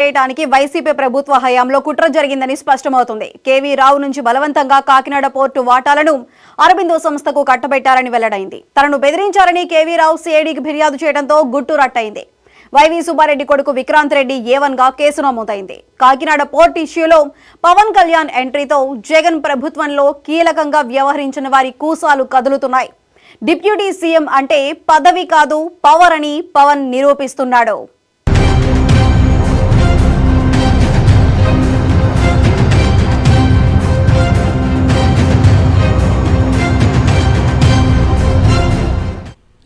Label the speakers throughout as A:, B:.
A: చేయడానికి వైసీపీ ప్రభుత్వ హయాంలో కుట్ర జరిగిందని స్పష్టమవుతుంది. కేవీ రావు నుంచి బలవంతంగా కాకినాడ పోర్టు వాటాలను అరబిందో సంస్థకు కట్టబెట్టారని వెల్లడైంది. తనను బెదిరించారని కేవీ రావు సిఐడికి ఫిర్యాదు చేయడంతో గుట్టు రట్టయింది. వైవి సుబ్బారెడ్డి కొడుకు విక్రాంత్ రెడ్డి A1 గా కేసు నమోదైంది. కాకినాడ పోర్ట్ ఇష్యూలో పవన్ కళ్యాణ్ ఎంట్రీతో జగన్ ప్రభుత్వంలో కీలకంగా వ్యవహరించిన వారి కూసాలు కదులుతున్నాయి. డిప్యూటీ సీఎం అంటే పదవి కాదు పవర్ అని పవన్ నిరూపిస్తున్నాడు.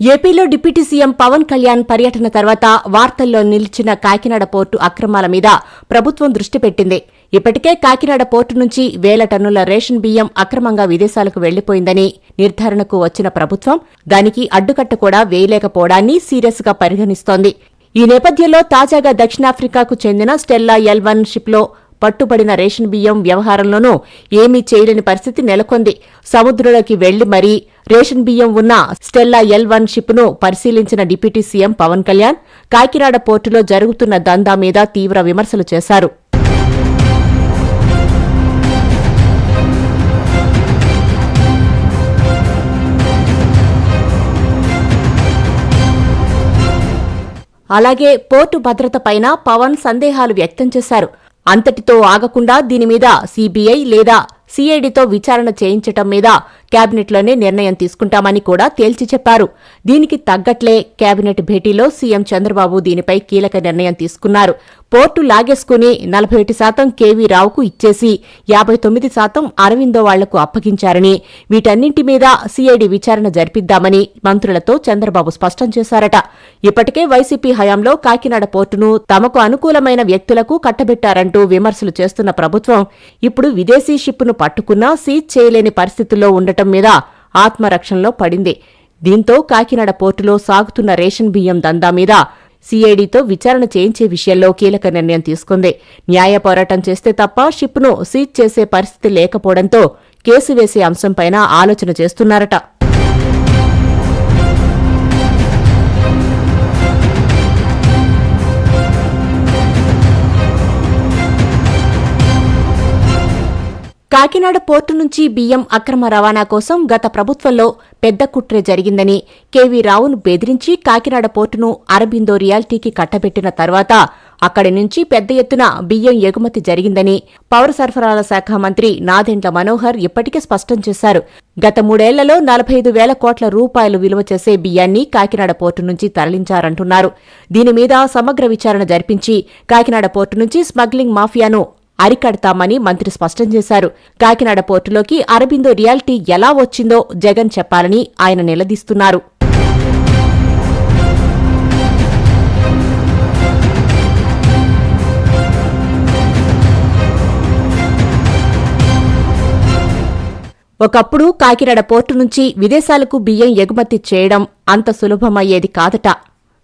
B: ఏపీలో డిప్యూటీ సీఎం పవన్ కళ్యాణ్ పర్యటన తర్వాత వార్తల్లో నిలిచిన కాకినాడ పోర్టు అక్రమాల మీద ప్రభుత్వం దృష్టి పెట్టింది. ఇప్పటికే కాకినాడ పోర్టు నుంచి వేల టన్నుల రేషన్ బియ్యం అక్రమంగా విదేశాలకు వెళ్లిపోయిందని నిర్ధారణకు వచ్చిన ప్రభుత్వం దానికి అడ్డుకట్ట కూడా వేయలేకపోవడాన్ని సీరియస్ గా పరిగణిస్తోంది. ఈ నేపథ్యంలో తాజాగా దక్షిణాఫ్రికాకు చెందిన స్టెల్లా L1 షిప్లో పట్టుబడిన రేషన్ బియ్యం వ్యవహారంలోనూ ఏమీ చేయలేని పరిస్థితి నెలకొంది. సముద్రంలోకి వెళ్లి మరీ రేషన్ బియ్యం ఉన్న స్టెల్లా L1 షిప్ను పరిశీలించిన డిప్యూటీ సీఎం పవన్ కళ్యాణ్ కాకినాడ పోర్టులో జరుగుతున్న దందా మీద తీవ్ర విమర్శలు చేశారు. అలాగే పోర్టు భద్రతపైన పవన్ సందేహాలు వ్యక్తం చేశారు. అంతటితో ఆగకుండా దీనిమీద సీబీఐ లేదా సిఐడితో విచారణ చేయించటం మీద కేబినెట్లోనే నిర్ణయం తీసుకుంటామని కూడా తేల్చి చెప్పారు. దీనికి తగ్గట్లే కేబినెట్ భేటీలో సీఎం చంద్రబాబు దీనిపై కీలక నిర్ణయం తీసుకున్నారు. పోర్టు లాగేసుకుని 41% కేవీ రావుకు ఇచ్చేసి 59% అరవిందో వాళ్లకు అప్పగించారని, వీటన్నింటి మీద సిఐడి విచారణ జరిపిద్దామని మంత్రులతో చంద్రబాబు స్పష్టం చేశారట. ఇప్పటికే వైసీపీ హయాంలో కాకినాడ పోర్టును తమకు అనుకూలమైన వ్యక్తులకు కట్టబెట్టారంటూ విమర్శలు చేస్తున్న ప్రభుత్వం ఇప్పుడు విదేశీ షిప్పును పట్టుకున్నా సీజ్ చేయలేని పరిస్థితుల్లో ఉండటం మీద ఆత్మరక్షణలో పడింది. దీంతో కాకినాడ పోర్టులో సాగుతున్న రేషన్ బియ్యం దందా మీద సిఐడితో విచారణ చేయించే విషయంలో కీలక నిర్ణయం తీసుకుంది. న్యాయ పోరాటం చేస్తే తప్ప షిప్ను సీజ్ చేసే పరిస్థితి లేకపోవడంతో కేసు వేసే అంశంపైన ఆలోచన చేస్తున్నారట. కాకినాడ పోర్టు నుంచి బియ్యం అక్రమ రవాణా కోసం గత ప్రభుత్వంలో పెద్ద కుట్ర జరిగిందని, కేవీ రావును బెదిరించి కాకినాడ పోర్టును అరబిందో రియాల్టీకి కట్టబెట్టిన తర్వాత అక్కడి నుంచి పెద్ద ఎత్తున బియ్యం ఎగుమతి జరిగిందని పౌర సరఫరాల శాఖ మంత్రి నాదెండ్ల మనోహర్ ఇప్పటికే స్పష్టం చేశారు. గత 3 ఏళ్లలో 45,000 కోట్ల రూపాయలు విలువ చేసే బియ్యాన్ని కాకినాడ పోర్టు నుంచి తరలించారంటున్నారు. దీనిమీద సమగ్ర విచారణ జరిపించి కాకినాడ పోర్టు నుంచి స్మగ్లింగ్ మాఫియాను అరికడతామని మంత్రి స్పష్టం చేశారు. కాకినాడ పోర్టులోకి అరబిందో రియాల్టీ ఎలా వచ్చిందో జగన్ చెప్పాలని ఆయన నిలదీస్తున్నారు. ఒకప్పుడు కాకినాడ పోర్టు నుంచి విదేశాలకు బియ్యం ఎగుమతి చేయడం అంత సులభమయ్యేది కాదట.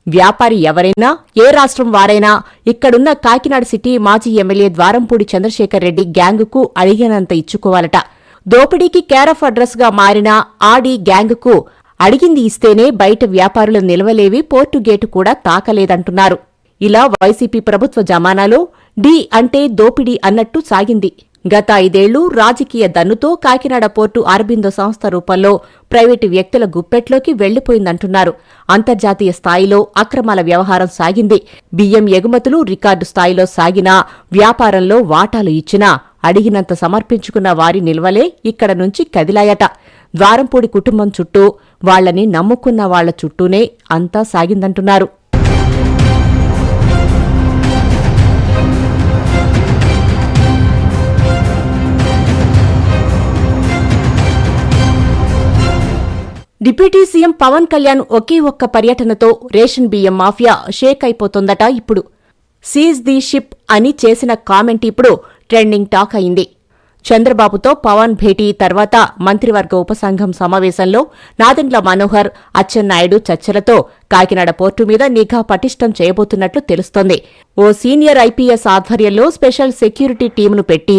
B: వ్యాపారి ఎవరైనా, ఏ రాష్ట్రం వారైనా ఇక్కడున్న కాకినాడ సిటీ మాజీ ఎమ్మెల్యే ద్వారంపూడి చంద్రశేఖర్ రెడ్డి గ్యాంగుకు అడిగినంత ఇచ్చుకోవాలట. దోపిడీకి కేరాఫ్ అడ్రస్ గా మారిన ఆడి గ్యాంగుకు అడిగింది ఇస్తేనే బయట వ్యాపారులు నిలవలేవి, పోర్టు గేటు కూడా తాకలేదంటున్నారు. ఇలా వైసీపీ ప్రభుత్వ జమానాలో డి అంటే దోపిడీ అన్నట్టు సాగింది. గత 5 ఏళ్లు రాజకీయ దన్నుతో కాకినాడ పోర్టు అరబిందో సంస్థ రూపంలో ప్రైవేటు వ్యక్తుల గుప్పెట్లోకి వెళ్లిపోయిందంటున్నారు. అంతర్జాతీయ స్థాయిలో అక్రమాల వ్యవహారం సాగింది. బియ్యం ఎగుమతులు రికార్డు స్థాయిలో సాగినా, వ్యాపారంలో వాటాలు ఇచ్చినా అడిగినంత సమర్పించుకున్న వారి నిల్వలే ఇక్కడ నుంచి కదిలాయట. ద్వారంపూడి కుటుంబం చుట్టూ, వాళ్లని నమ్ముకున్న వాళ్ల చుట్టూనే అంతా సాగిందంటున్నారు. డిప్యూటీ సీఎం పవన్ కళ్యాణ్ ఒకే ఒక్క పర్యటనతో రేషన్ బియ్యం మాఫియా షేక్ అయిపోతోందట. ఇప్పుడు సీజ్ ది షిప్ అని చేసిన కామెంట్ ఇప్పుడు ట్రెండింగ్ టాక్ అయింది. చంద్రబాబుతో పవన్ భేటీ తర్వాత మంత్రివర్గ ఉపసంఘం సమావేశంలో నాదెండ్ల మనోహర్, అచ్చెన్నాయుడు చర్చలతో కాకినాడ పోర్టు మీద నిఘా పటిష్టం చేయబోతున్నట్లు తెలుస్తోంది. ఓ సీనియర్ ఐపీఎస్ ఆధ్వర్యంలో స్పెషల్ సెక్యూరిటీ టీంను పెట్టి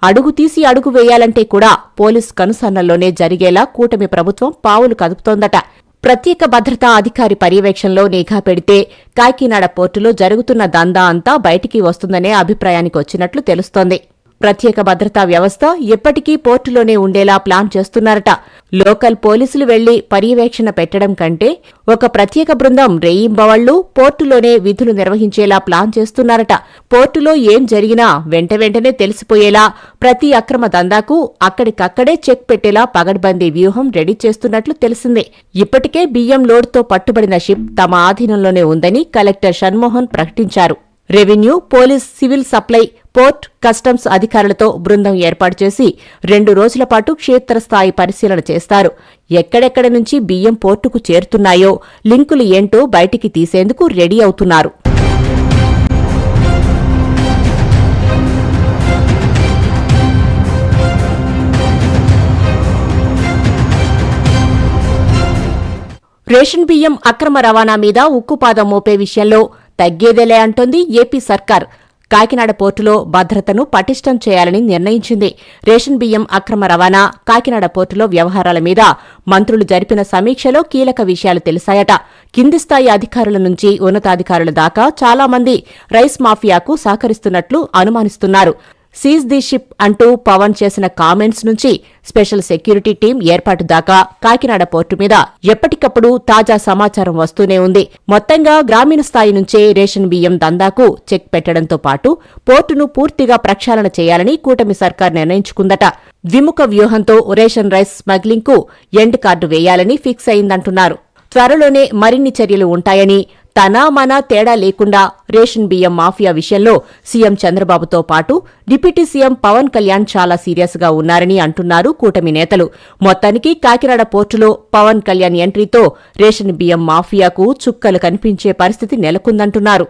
B: అడుగు తీసి అడుగు వేయాలంటే కూడా పోలీస్ కనుసన్నల్లోనే జరిగేలా కూటమి ప్రభుత్వం పావులు కదుపుతోందట. ప్రత్యేక భద్రతా అధికారి పర్యవేక్షణలో నిఘా పెడితే కాకినాడ పోర్టులో జరుగుతున్న దందా అంతా బయటికి వస్తుందనే అభిప్రాయానికి వచ్చినట్లు తెలుస్తోంది. ప్రత్యేక భద్రతా వ్యవస్థ ఎప్పటికీ పోర్టులోనే ఉండేలా ప్లాన్ చేస్తున్నారట. లోకల్ పోలీసులు వెళ్లి పర్యవేక్షణ పెట్టడం కంటే ఒక ప్రత్యేక బృందం రేయింబవళ్లు పోర్టులోనే విధులు నిర్వహించేలా ప్లాన్ చేస్తున్నారట. పోర్టులో ఏం జరిగినా వెంటనే తెలిసిపోయేలా ప్రతి అక్రమ దందాకు అక్కడికక్కడే చెక్ పెట్టేలా పగడ్బందీ వ్యూహం రెడీ చేస్తున్నట్లు తెలిసిందే. ఇప్పటికే బియ్యం లోడ్తో పట్టుబడిన షిప్ తమ ఆధీనంలోనే ఉందని కలెక్టర్ షణ్మోహన్ ప్రకటించారు. Revenue, police, civil supply, port, customs అధికారులతో బృందం ఏర్పాటు చేసి 2 రోజుల పాటు క్షేత్రస్థాయి పరిశీలన చేస్తారు. ఎక్కడెక్కడ నుంచి బియ్యం పోర్టుకు చేరుతున్నాయో లింకులు ఏంటో బయటికి తీసేందుకు రెడీ అవుతున్నారు. రేషన్ బియ్యం అక్రమ రవాణా మీద ఉక్కుపాదం మోపే విషయంలో తగ్గేదేలే అంటోంది ఏపీ సర్కార్. కాకినాడ పోర్టులో భద్రతను పటిష్టం చేయాలని నిర్ణయించింది. రేషన్ బియ్యం అక్రమ రవాణా, కాకినాడ పోర్టులో వ్యవహారాల మీద మంత్రులు జరిపిన సమీక్షలో కీలక విషయాలు తెలిసాయట. కింది స్థాయి అధికారుల నుంచి ఉన్నతాధికారుల దాకా చాలా మంది రైస్ మాఫియాకు సహకరిస్తున్నట్లు అనుమానిస్తున్నారు. సీజ్ ది షిప్ అంటూ పవన్ చేసిన కామెంట్స్ నుంచి స్పెషల్ సెక్యూరిటీ టీం ఏర్పాటు దాకా కాకినాడ పోర్టు మీద ఎప్పటికప్పుడు తాజా సమాచారం వస్తూనే ఉంది. మొత్తంగా గ్రామీణ స్థాయి నుంచే రేషన్ బియ్యం దందాకు చెక్ పెట్టడంతో పాటు పోర్టును పూర్తిగా ప్రక్షాళన చేయాలని కూటమి సర్కార్ నిర్ణయించుకుందట. ద్విముఖ వ్యూహంతో రేషన్ రైస్ స్మగ్లింగ్ కు ఎండ్ కార్డు వేయాలని ఫిక్స్ అయిందంటున్నారు. త్వరలోనే మరిన్ని చర్యలు ఉంటాయని, తనా మనా తేడా లేకుండా రేషన్ బియ్యం మాఫియా విషయంలో సీఎం చంద్రబాబుతో పాటు డిప్యూటీ సీఎం పవన్ కళ్యాణ్ చాలా సీరియస్ గా ఉన్నారని అంటున్నారు కూటమి నేతలు. మొత్తానికి కాకినాడ పోర్టులో పవన్ కళ్యాణ్ ఎంట్రీతో రేషన్ బియ్యం మాఫియాకు చుక్కలు కనిపించే పరిస్థితి నెలకొందంటున్నారు.